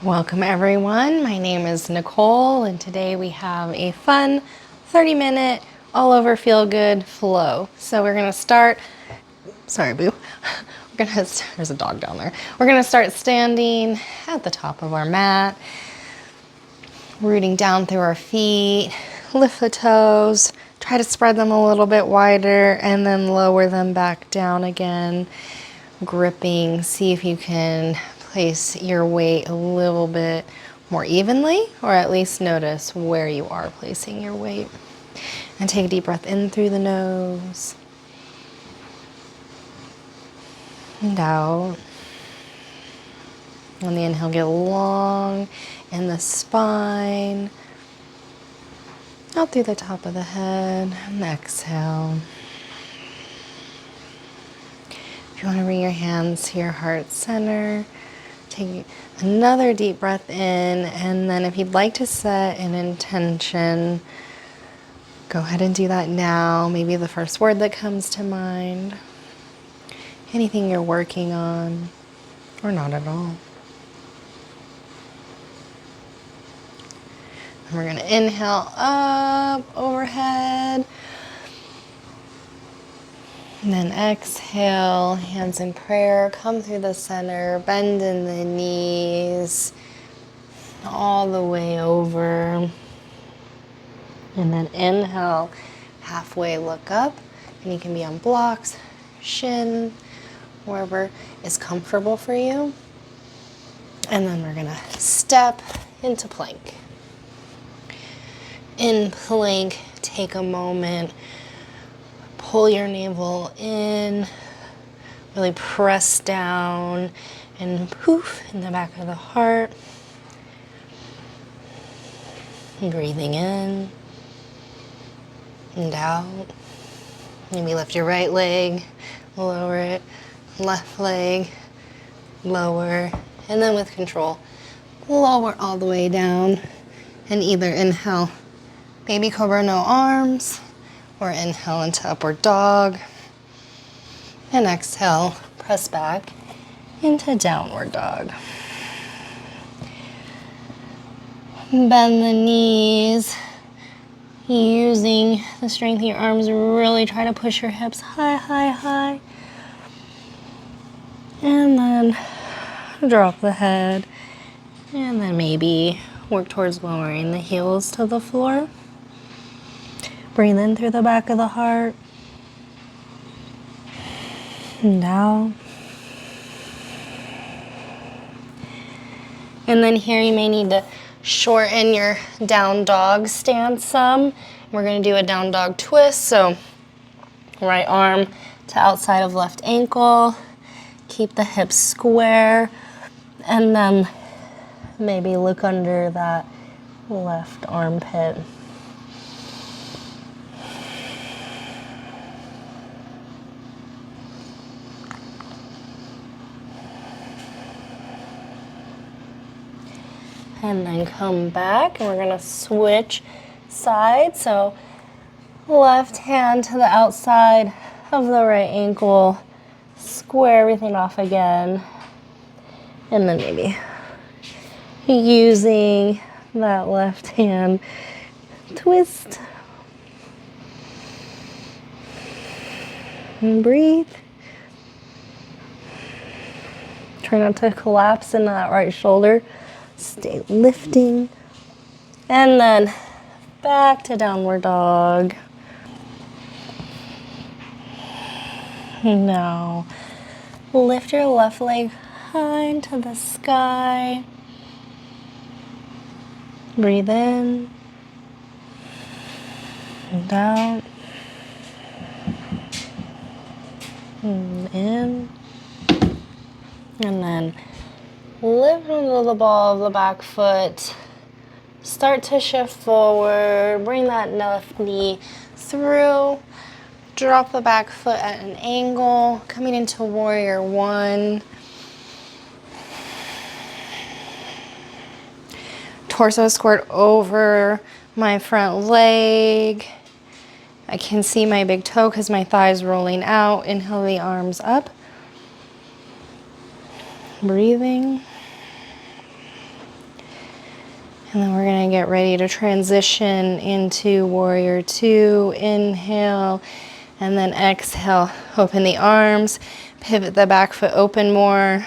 Welcome everyone, my name is Nicole and today we have a fun 30-minute all over feel good flow. So we're gonna start, sorry boo, there's a dog down there. We're gonna start standing at the top of our mat, rooting down through our feet, lift the toes, try to spread them a little bit wider and then lower them back down again, gripping, see if you can place your weight a little bit more evenly, or at least notice where you are placing your weight. And take a deep breath in through the nose and out. On the inhale, get long in the spine, out through the top of the head, and exhale. If you want to bring your hands to your heart center, take another deep breath in, and then if you'd like to set an intention, go ahead and do that now. Maybe the first word that comes to mind, anything you're working on, or not at all. And we're going to inhale up, overhead. And then exhale, hands in prayer, come through the center, bend in the knees, all the way over. And then inhale, halfway look up, and you can be on blocks, shin, wherever is comfortable for you. And then we're gonna step into plank. In plank, take a moment, pull your navel in, really press down and poof in the back of the heart. Breathing in and out. Maybe lift your right leg, lower it, left leg, lower, and then with control, lower all the way down and either inhale, baby cobra, no arms, or inhale into upward dog, and exhale, press back into downward dog. Bend the knees, using the strength of your arms, really try to push your hips high, high, high. And then drop the head, and then maybe work towards lowering the heels to the floor. Breathe in through the back of the heart and out. And then here you may need to shorten your down dog stance some. We're going to do a down dog twist. So right arm to outside of left ankle. Keep the hips square. And then maybe look under that left armpit. And then come back, and we're gonna switch sides. So left hand to the outside of the right ankle, square everything off again. And then maybe using that left hand, twist. And breathe. Try not to collapse into that right shoulder. Stay lifting, and then back to downward dog. Now, lift your left leg high into the sky. Breathe in and out. And in, and then lift onto the ball of the back foot. Start to shift forward. Bring that left knee through. Drop the back foot at an angle. Coming into warrior one. Torso squirt over my front leg. I can see my big toe because my thigh is rolling out. Inhale the arms up. Breathing. And then we're gonna get ready to transition into warrior two. Inhale, and then exhale. Open the arms, pivot the back foot open more.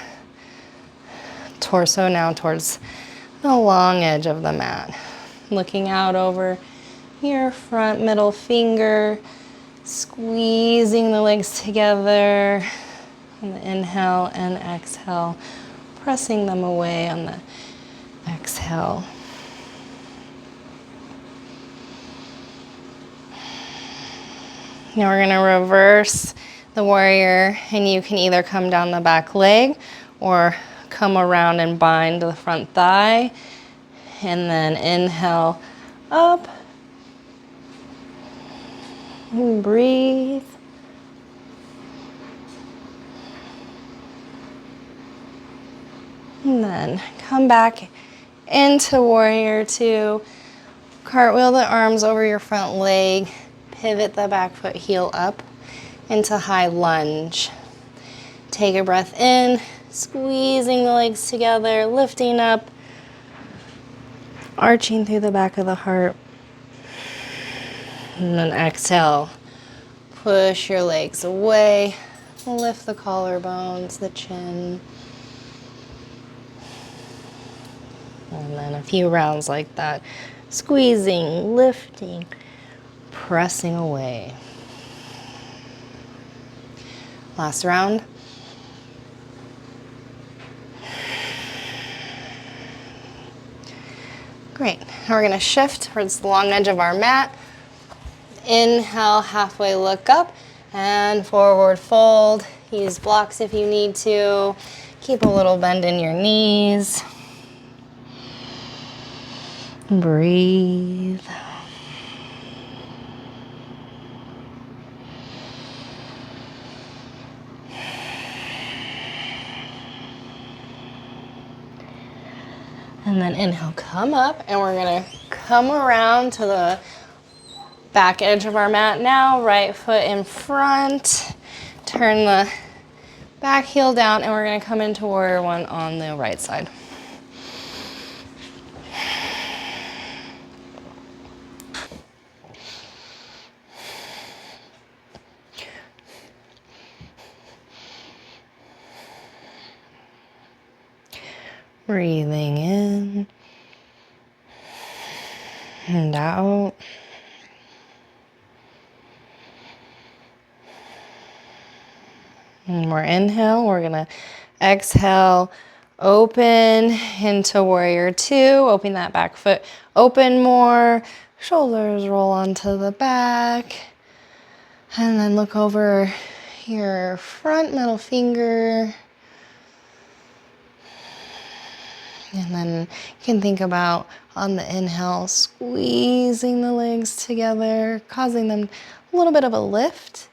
Torso now towards the long edge of the mat. Looking out over your front middle finger, squeezing the legs together on the inhale and exhale, pressing them away on the exhale. Now we're going to reverse the warrior, and you can either come down the back leg or come around and bind the front thigh. And then inhale up. And breathe. And then come back into warrior two. Cartwheel the arms over your front leg. Pivot the back foot heel up into high lunge. Take a breath in, squeezing the legs together, lifting up, arching through the back of the heart. And then exhale, push your legs away, lift the collarbones, the chin. And then a few rounds like that, squeezing, lifting, pressing away. Last round. Great. Now we're going to shift towards the long edge of our mat. Inhale, halfway look up and forward fold. Use blocks if you need to. Keep a little bend in your knees. Breathe. And then inhale, come up, and we're gonna come around to the back edge of our mat now, right foot in front. Turn the back heel down, and we're gonna come into warrior one on the right side. Breathing in and out. One more inhale. We're gonna exhale, open into warrior two. Open that back foot open more. Shoulders roll onto the back. And then look over your front middle finger. And then you can think about on the inhale, squeezing the legs together, causing them a little bit of a lift.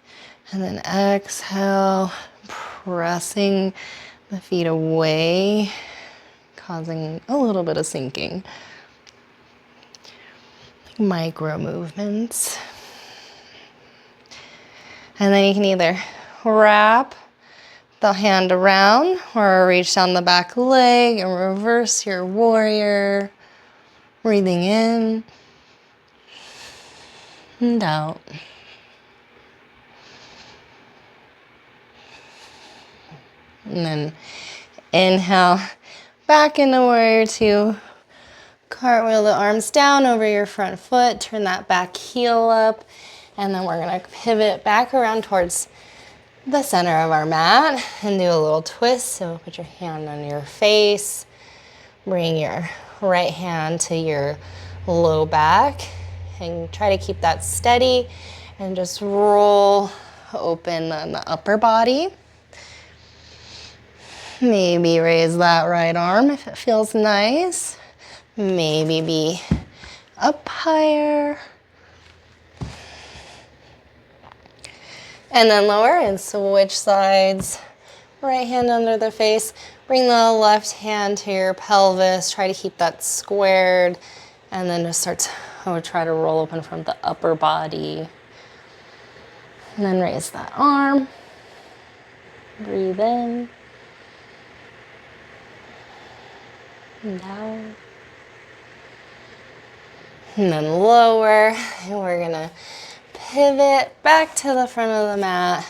And then exhale, pressing the feet away, causing a little bit of sinking. Micro movements. And then you can either wrap the hand around or reach down the back leg and reverse your warrior. Breathing in and out. And then inhale, back into warrior two. Cartwheel the arms down over your front foot. Turn that back heel up. And then we're gonna pivot back around towards the center of our mat and do a little twist. So put your hand on your face. Bring your right hand to your low back and try to keep that steady and just roll open on the upper body. Maybe raise that right arm if it feels nice. Maybe be up higher. And then lower and switch sides. Right hand under the face. Bring the left hand to your pelvis. Try to keep that squared. And then just try to roll open from the upper body. And then raise that arm. Breathe in. And out. And then lower, and we're gonna pivot back to the front of the mat,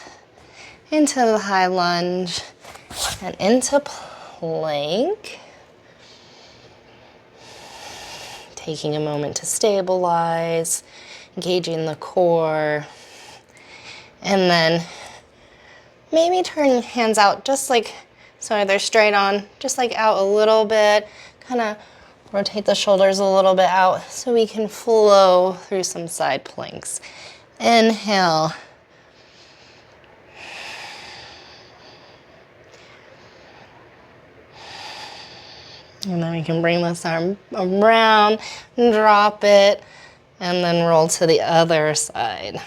into the high lunge, and into plank. Taking a moment to stabilize, engaging the core, and then maybe turn hands out just like, so they're straight on, just like out a little bit, kind of rotate the shoulders a little bit out so we can flow through some side planks. Inhale. And then we can bring this arm around, drop it, and then roll to the other side.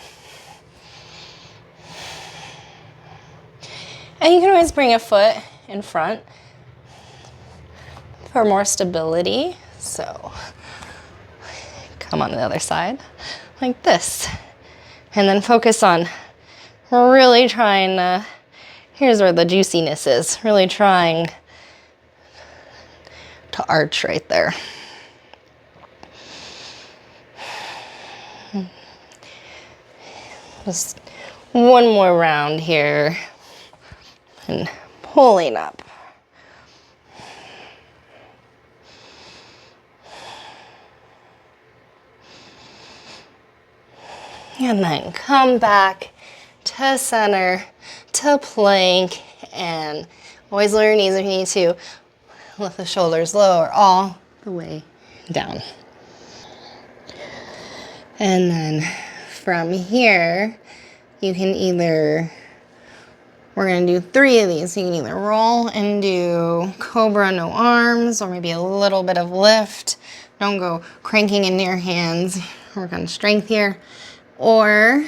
And you can always bring a foot in front for more stability. So come on the other side like this. And then focus on really trying to, here's where the juiciness is, really trying to arch right there. Just one more round here and pulling up. And then come back to center, to plank, and always lower your knees if you need to. Lift the shoulders lower all the way down. And then from here, you can either, we're gonna do 3 of these. So you can either roll and do cobra, no arms, or maybe a little bit of lift. Don't go cranking into your hands. Work on strength here. Or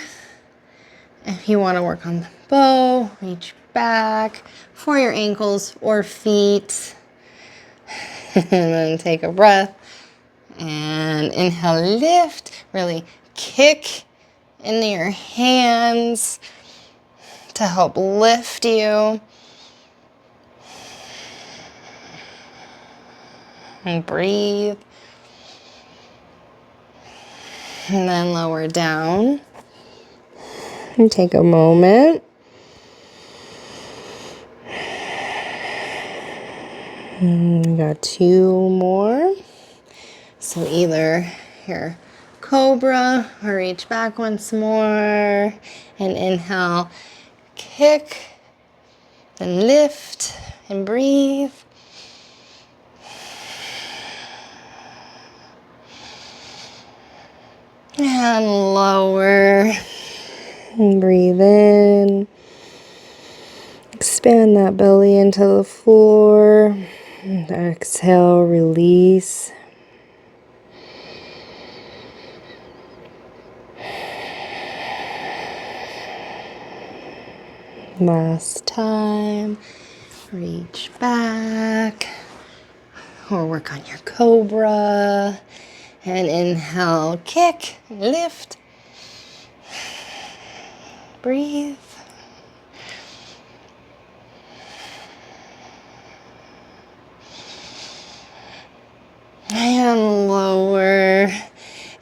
if you wanna work on the bow, reach back for your ankles or feet. And then take a breath and inhale, lift, really kick into your hands to help lift you. And breathe. And then lower down. And take a moment. And we got 2 more. So either your cobra or reach back once more and inhale, kick, then lift and breathe. And lower and breathe in. Expand that belly into the floor. And exhale, release. Last time, reach back or work on your cobra. And inhale, kick, lift, breathe. And lower.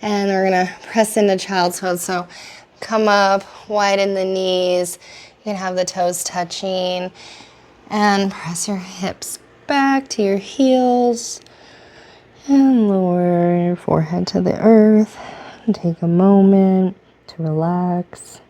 And we're gonna press into child's pose. So come up, widen the knees. You can have the toes touching. And press your hips back to your heels. And lower your forehead to the earth. And take a moment to relax.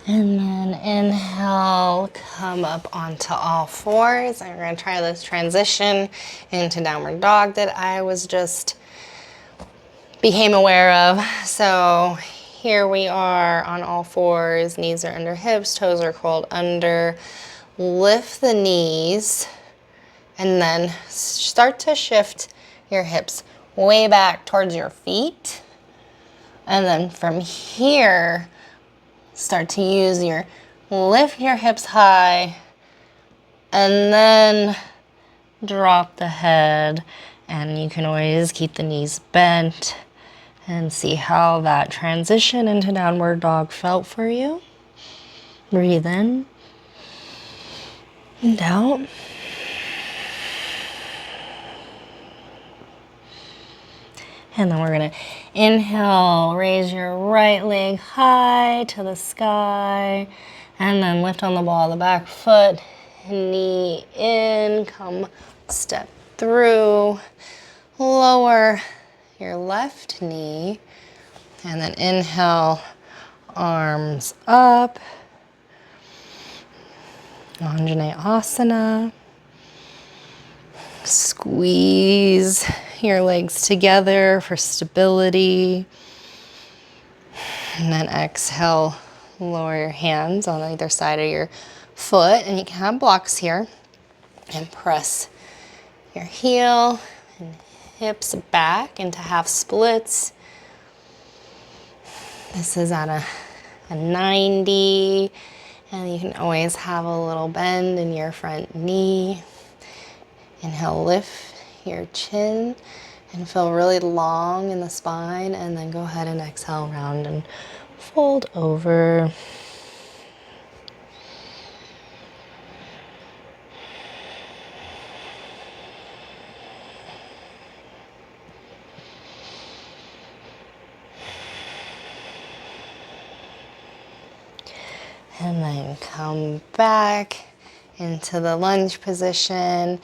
And then inhale, come up onto all fours. I'm gonna try this transition into downward dog that I was just became aware of. So here we are on all fours, knees are under hips, toes are curled under. Lift the knees and then start to shift your hips way back towards your feet. And then from here, start to use your lift your hips high, and then drop the head. And you can always keep the knees bent and see how that transition into downward dog felt for you. Breathe in and out. And then we're gonna inhale, raise your right leg high to the sky, and then lift on the ball of the back foot, knee in, come step through, lower your left knee, and then inhale, arms up, Anjaneyasana. Squeeze your legs together for stability. And then exhale, lower your hands on either side of your foot. And you can have blocks here. And press your heel and hips back into half splits. This is at a 90. And you can always have a little bend in your front knee. Inhale, lift your chin and feel really long in the spine, and then go ahead and exhale, round and fold over. And then come back into the lunge position.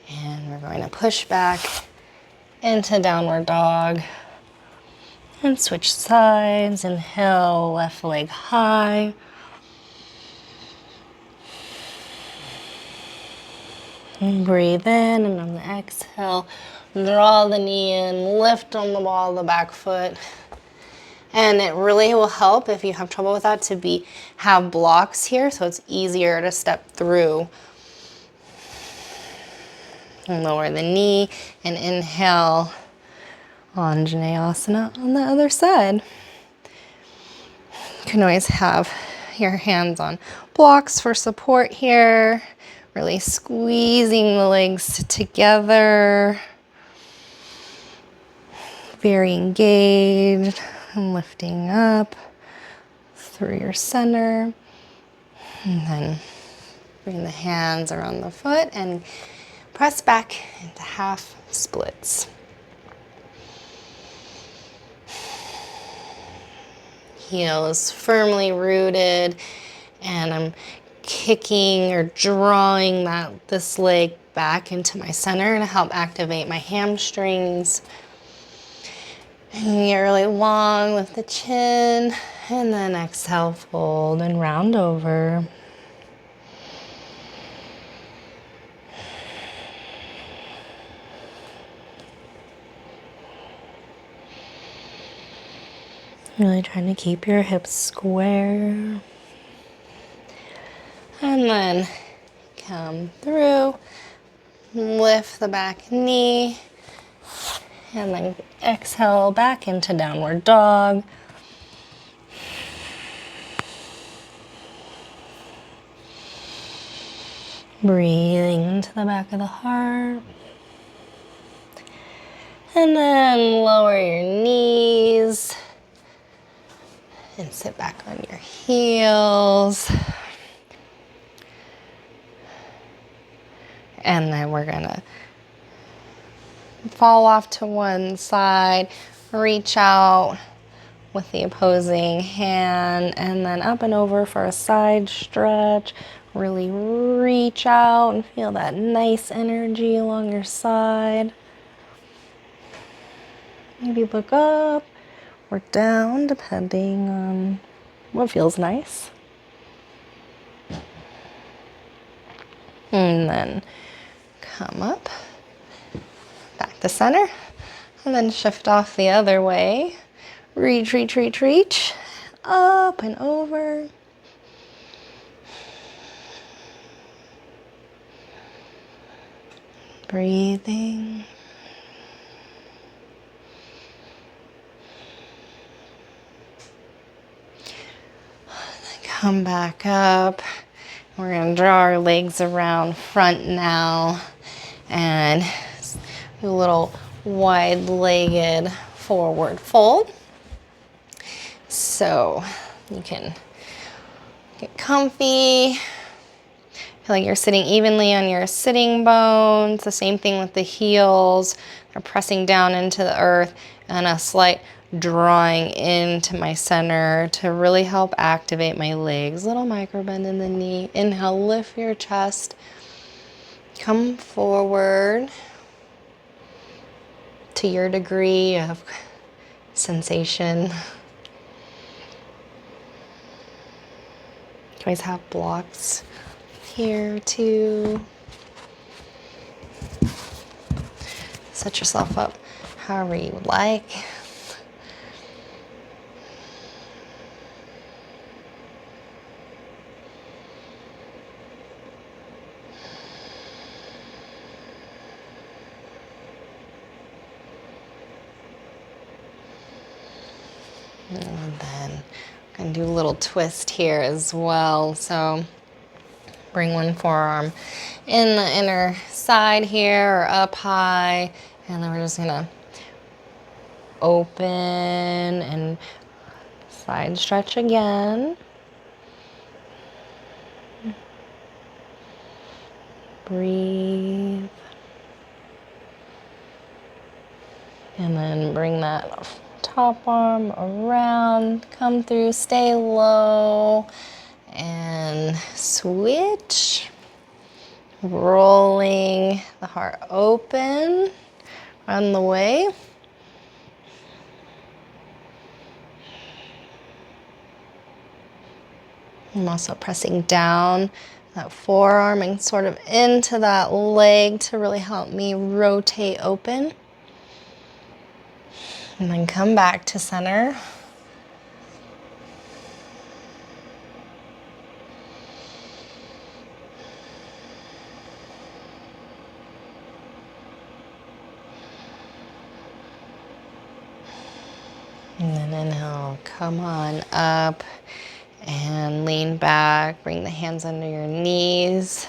And we're going to push back into downward dog and switch sides. Inhale, left leg high. And breathe in, and on the exhale, draw the knee in, lift on the ball of the back foot. And it really will help if you have trouble with that to have blocks here, so it's easier to step through. And lower the knee and inhale, Anjaneyasana on the other side. You can always have your hands on blocks for support here, really squeezing the legs together, very engaged, and lifting up through your center. And then bring the hands around the foot and press back into half splits. Heels firmly rooted, and I'm kicking or drawing this leg back into my center to help activate my hamstrings. And get really long, lift the chin, and then exhale, fold and round over. Really trying to keep your hips square. And then come through, lift the back knee, and then exhale back into downward dog. Breathing into the back of the heart. And then lower your knees and sit back on your heels. And then we're gonna fall off to one side, reach out with the opposing hand, and then up and over for a side stretch. Really reach out and feel that nice energy along your side. Maybe look up or down, depending on what feels nice. And then come up, back to center, and then shift off the other way. Reach, reach, reach, reach, up and over. Breathing. come back up. We're gonna draw our legs around front now and do a little wide-legged forward fold. So you can get comfy. Feel like you're sitting evenly on your sitting bones. The same thing with the heels. They're pressing down into the earth, and a slight drawing into my center to really help activate my legs. Little micro bend in the knee. Inhale, lift your chest. Come forward to your degree of sensation. You always have blocks here too. Set yourself up however you would like. And then I'm going to do a little twist here as well. So bring one forearm in the inner side here or up high. And then we're just going to open and side stretch again. Breathe. And then bring that top arm around, come through, stay low, and switch. Rolling the heart open, run the way. I'm also pressing down that forearm and sort of into that leg to really help me rotate open. And then come back to center. And then inhale, come on up and lean back, bring the hands under your knees.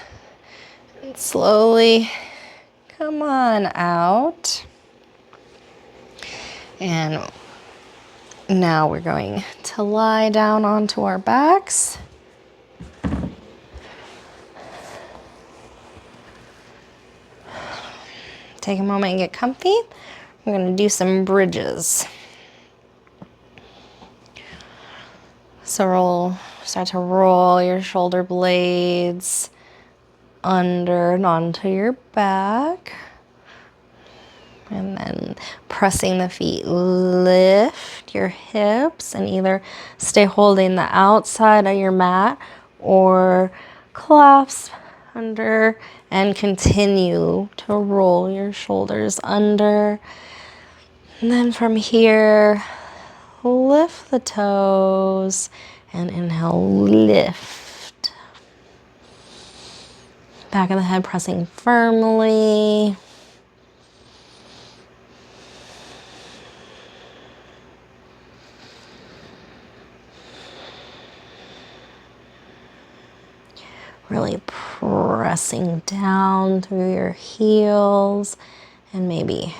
And slowly come on out. And now we're going to lie down onto our backs. Take a moment and get comfy. We're going to do some bridges. So start to roll your shoulder blades under and onto your back. And then pressing the feet, lift your hips and either stay holding the outside of your mat or clasp under and continue to roll your shoulders under. And then from here, lift the toes and inhale, lift. Back of the head pressing firmly. Really pressing down through your heels and maybe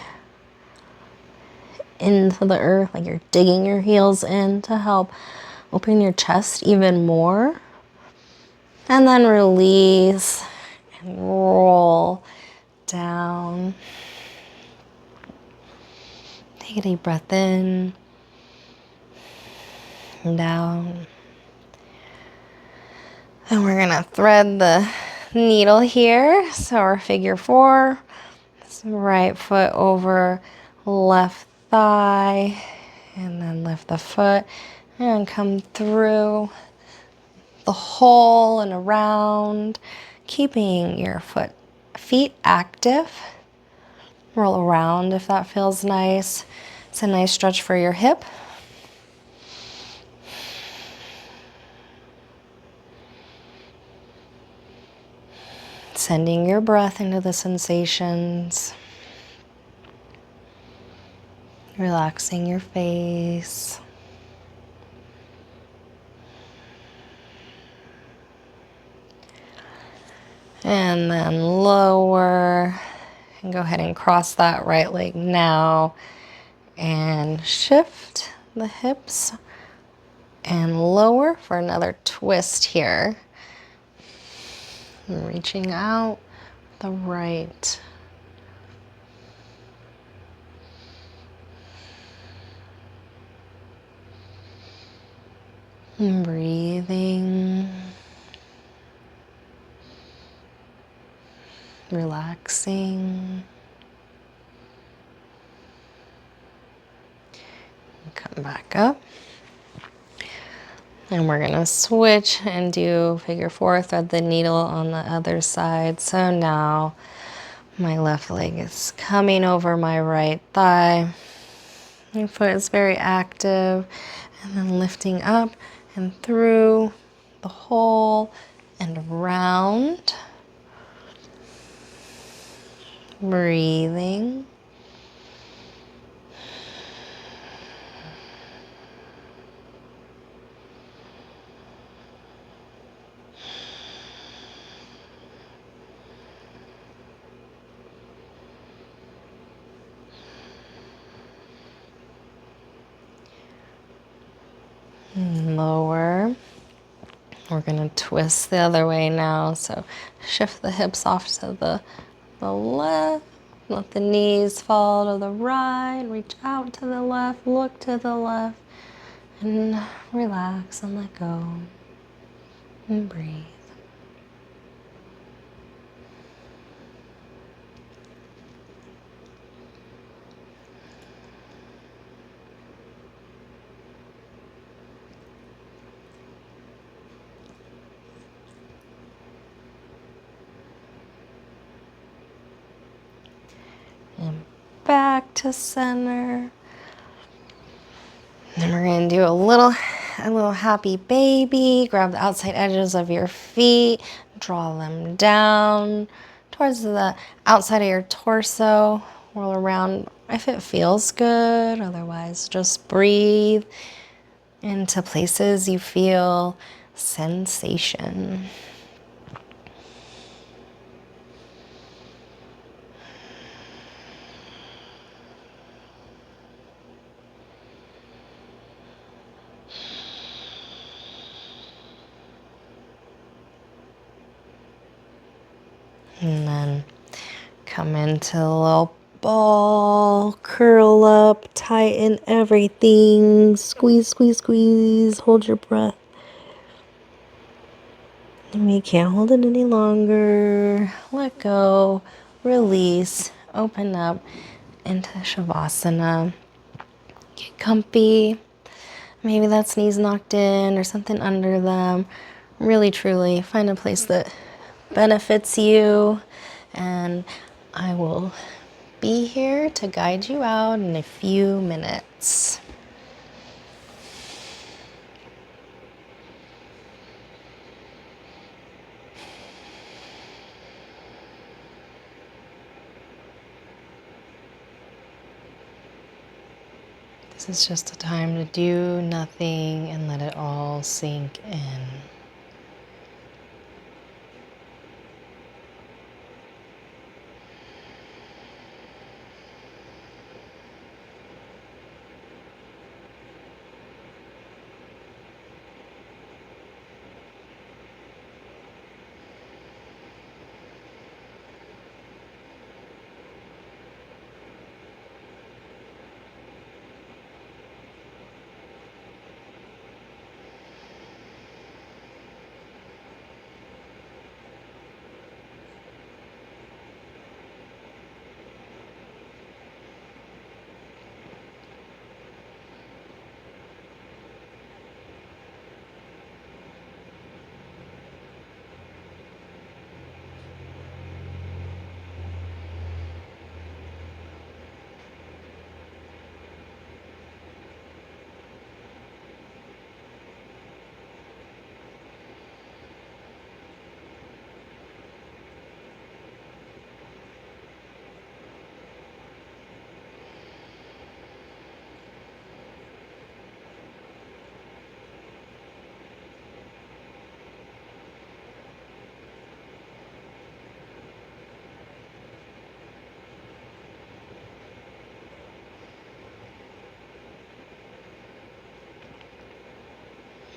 into the earth, like you're digging your heels in to help open your chest even more. And then release and roll down. Take a deep breath in and down. And we're gonna thread the needle here. So our figure four, right foot over left thigh, and then lift the foot and come through the hole and around, keeping your feet active. Roll around if that feels nice. It's a nice stretch for your hip. Sending your breath into the sensations. Relaxing your face. And then lower. And go ahead and cross that right leg now. And shift the hips and lower for another twist here. And reaching out the right. And breathing. Relaxing. Come back up. And we're gonna switch and do figure four, thread the needle on the other side. So now my left leg is coming over my right thigh. My foot is very active. And then lifting up and through the hole and around. Breathing. Lower. We're gonna twist the other way now. So shift the hips off to the left. Let the knees fall to the right. Reach out to the left. Look to the left. And relax and let go. And breathe. And back to center. Then we're gonna do a little happy baby. Grab the outside edges of your feet, draw them down towards the outside of your torso. Roll around if it feels good. Otherwise, just breathe into places you feel sensation. And then come into a little ball, curl up, tighten everything, squeeze, squeeze, squeeze, hold your breath. And you can't hold it any longer. Let go, release, open up into Savasana. Get comfy. Maybe that's knees knocked in or something under them. Really, truly find a place that benefits you, and I will be here to guide you out in a few minutes. This is just a time to do nothing and let it all sink in.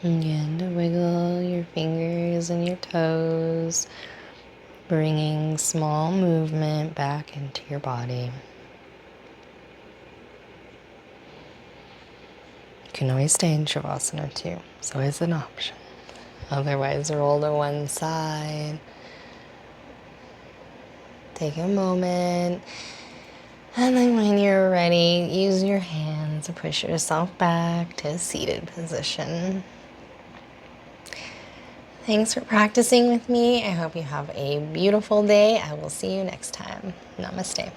Begin to wiggle your fingers and your toes, bringing small movement back into your body. You can always stay in Savasana too, so it's an option. Otherwise, roll to one side. Take a moment. And then when you're ready, use your hands to push yourself back to a seated position. Thanks for practicing with me. I hope you have a beautiful day. I will see you next time. Namaste.